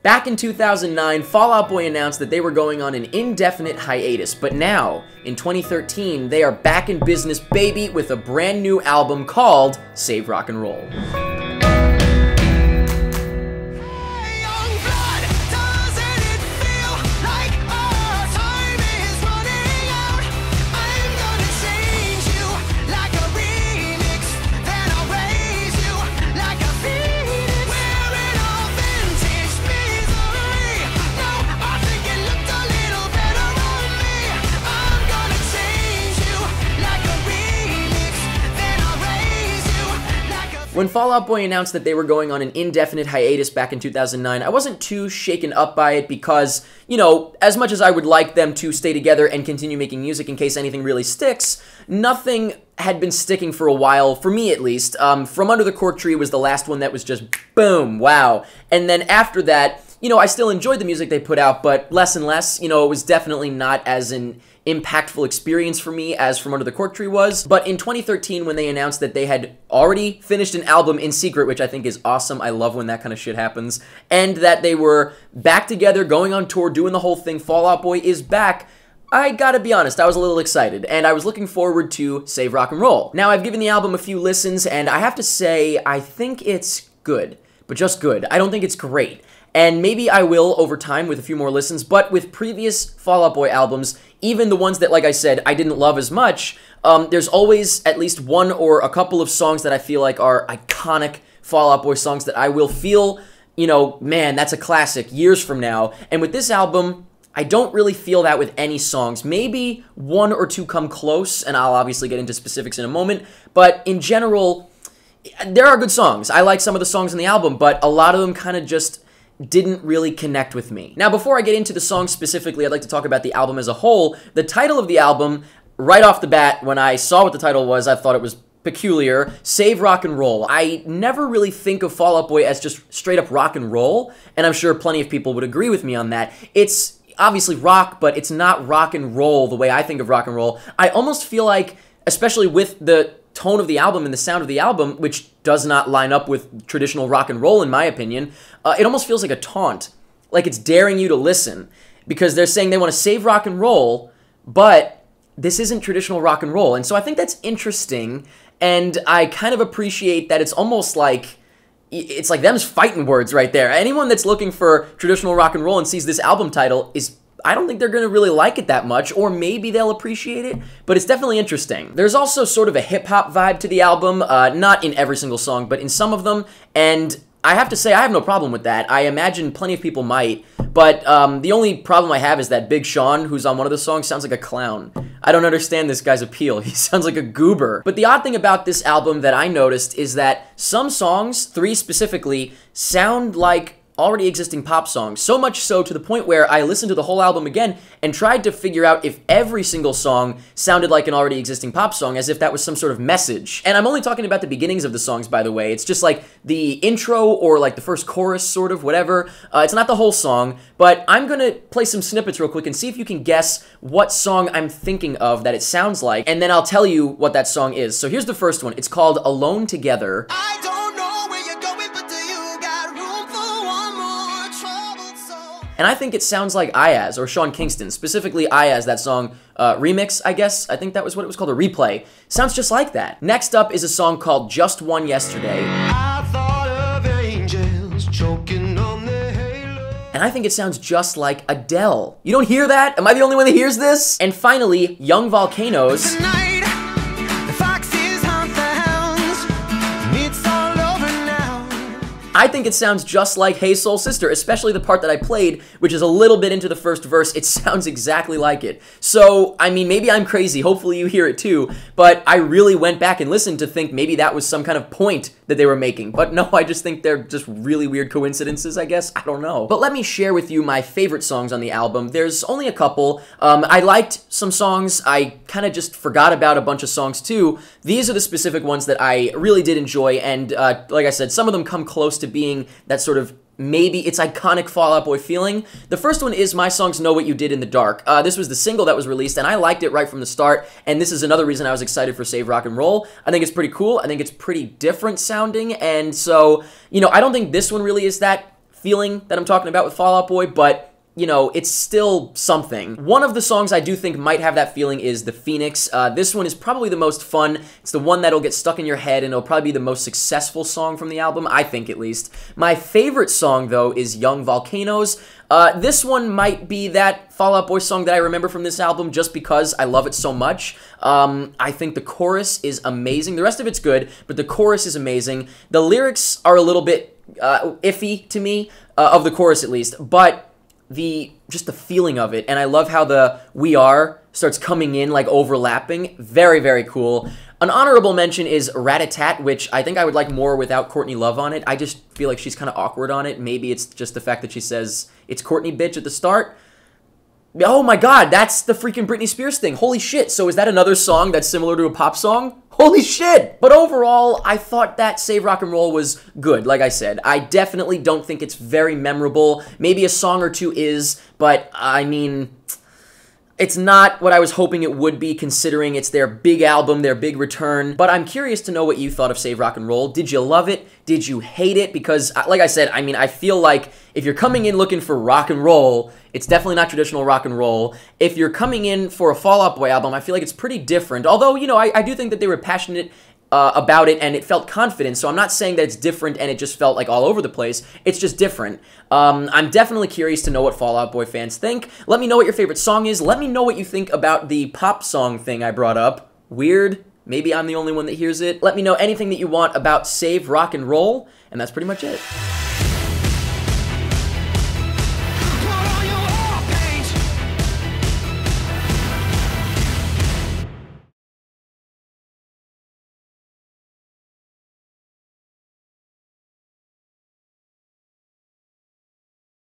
Back in 2009, Fall Out Boy announced that they were going on an indefinite hiatus, but now, in 2013, they are back in business, baby, with a brand new album called Save Rock and Roll. When Fall Out Boy announced that they were going on an indefinite hiatus back in 2009, I wasn't too shaken up by it because, you know, as much as I would like them to stay together and continue making music in case anything really sticks, nothing had been sticking for a while, for me at least. From Under the Cork Tree was the last one that was just boom, wow. And then after that, you know, I still enjoyed the music they put out, but less and less. You know, it was definitely not as an impactful experience for me as From Under the Cork Tree was. But in 2013, when they announced that they had already finished an album in secret, which I think is awesome, I love when that kind of shit happens, and that they were back together, going on tour, doing the whole thing, Fall Out Boy is back, I gotta be honest, I was a little excited, and I was looking forward to Save Rock and Roll. Now, I've given the album a few listens, and I have to say, I think it's good, but just good. I don't think it's great. And maybe I will over time with a few more listens, but with previous Fall Out Boy albums, even the ones that, like I said, I didn't love as much, there's always at least one or a couple of songs that I feel like are iconic Fall Out Boy songs that I will feel, you know, man, that's a classic years from now. And with this album, I don't really feel that with any songs. Maybe one or two come close, and I'll obviously get into specifics in a moment, but in general, there are good songs. I like some of the songs in the album, but a lot of them kind of just didn't really connect with me. Now, before I get into the songs specifically, I'd like to talk about the album as a whole. The title of the album, right off the bat, when I saw what the title was, I thought it was peculiar. Save Rock and Roll. I never really think of Fall Out Boy as just straight up rock and roll, and I'm sure plenty of people would agree with me on that. It's obviously rock, but it's not rock and roll the way I think of rock and roll. I almost feel like, especially with the tone of the album and the sound of the album, which does not line up with traditional rock and roll in my opinion, it almost feels like a taunt. Like it's daring you to listen. Because they're saying they want to save rock and roll, but this isn't traditional rock and roll. And so I think that's interesting, and I kind of appreciate that it's almost like, it's like them's fighting words right there. Anyone that's looking for traditional rock and roll and sees this album title is, I don't think they're going to really like it that much, or maybe they'll appreciate it, but it's definitely interesting. There's also sort of a hip-hop vibe to the album, not in every single song, but in some of them, and I have to say I have no problem with that. I imagine plenty of people might, but the only problem I have is that Big Sean, who's on one of the songs, sounds like a clown. I don't understand this guy's appeal. He sounds like a goober. But the odd thing about this album that I noticed is that some songs, 3 specifically, sound like already existing pop songs, so much so to the point where I listened to the whole album again and tried to figure out if every single song sounded like an already existing pop song, as if that was some sort of message. And I'm only talking about the beginnings of the songs, by the way. It's just like the intro or like the first chorus, sort of, whatever. It's not the whole song, but I'm gonna play some snippets real quick and see if you can guess what song I'm thinking of that it sounds like, and then I'll tell you what that song is. So here's the first one. It's called Alone Together. And I think it sounds like Iyaz or Sean Kingston, specifically Iyaz, that song remix, I guess. I think that was what it was called, a replay. Sounds just like that. Next up is a song called Just One Yesterday. I thought of angels choking on the halo. And I think it sounds just like Adele. You don't hear that? Am I the only one that hears this? And finally, Young Volcanoes. Tonight. I think it sounds just like Hey Soul Sister, especially the part that I played, which is a little bit into the first verse. It sounds exactly like it. So, I mean, maybe I'm crazy. Hopefully you hear it too. But I really went back and listened to think maybe that was some kind of point that they were making. But no, I just think they're just really weird coincidences, I guess. I don't know. But let me share with you my favorite songs on the album. There's only a couple. I liked some songs. I kind of just forgot about a bunch of songs too. These are the specific ones that I really did enjoy. And like I said, some of them come close to being that sort of maybe it's iconic Fall Out Boy feeling. The first one is My Songs Know What You Did in the Dark. This was the single that was released, and I liked it right from the start, and this is another reason I was excited for Save Rock and Roll. I think it's pretty cool. I think it's pretty different sounding, and so, you know, I don't think this one really is that feeling that I'm talking about with Fall Out Boy, but you know, it's still something. One of the songs I do think might have that feeling is The Phoenix. This one is probably the most fun. It's the one that'll get stuck in your head, and it'll probably be the most successful song from the album, I think at least. My favorite song, though, is Young Volcanoes. This one might be that Fall Out Boy song that I remember from this album just because I love it so much. I think the chorus is amazing. The rest of it's good, but the chorus is amazing. The lyrics are a little bit iffy to me, of the chorus at least, but just the feeling of it, and I love how the "We Are" starts coming in, like, overlapping. Very, very cool. An honorable mention is Rat-a-Tat, which I think I would like more without Courtney Love on it. I just feel like she's kind of awkward on it. Maybe it's just the fact that she says, "It's Courtney, bitch," at the start. Oh my god, that's the freaking Britney Spears thing. Holy shit, so is that another song that's similar to a pop song? Holy shit! But overall, I thought that Save Rock and Roll was good, like I said. I definitely don't think it's very memorable. Maybe a song or two is, but I mean, it's not what I was hoping it would be, considering it's their big album, their big return. But I'm curious to know what you thought of Save Rock and Roll. Did you love it? Did you hate it? Because, like I said, I mean, I feel like if you're coming in looking for rock and roll, it's definitely not traditional rock and roll. If you're coming in for a Fall Out Boy album, I feel like it's pretty different. Although, you know, I do think that they were passionate about it, and it felt confident, so I'm not saying that it's different and it just felt like all over the place. It's just different. I'm definitely curious to know what Fall Out Boy fans think. Let me know what your favorite song is. Let me know what you think about the pop song thing I brought up. Weird. Maybe I'm the only one that hears it. Let me know anything that you want about Save Rock and Roll, and that's pretty much it.